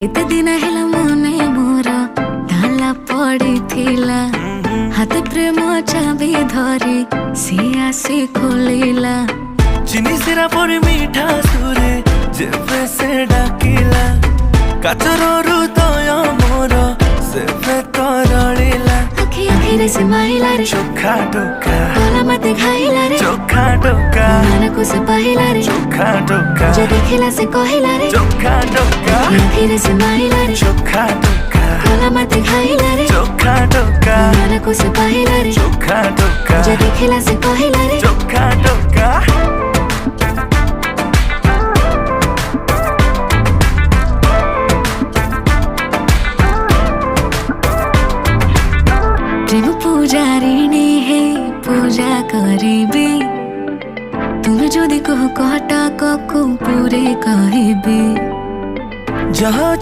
एते दिन हेला मने मोर ताला पड़िथिला हाथे प्रेम चाबी धरी सी आसी खोलिला चिनी सिरा पर मीठा सुरे जेबे से डाकिला काचर हृदय मोर सेबे तरलिला आखि आखि रे से माइला रे चोखा टोका गला मते खाइला रे चोखा टोका मन को से पहिला रे चोखा टोका जे देखिला से कहिला रे चोखा टोका आखि रे से माइला रे चोखा टोका गला मते खाइला रे चोखा टोका मन को से पहिला रे चोखा टोका जे देखिला से कहिला रे चोखा टोका प्रेम पूजारिणी हे पूजा करिबी तुम जदि कह कहटा कको पूरे कहबी जहाँ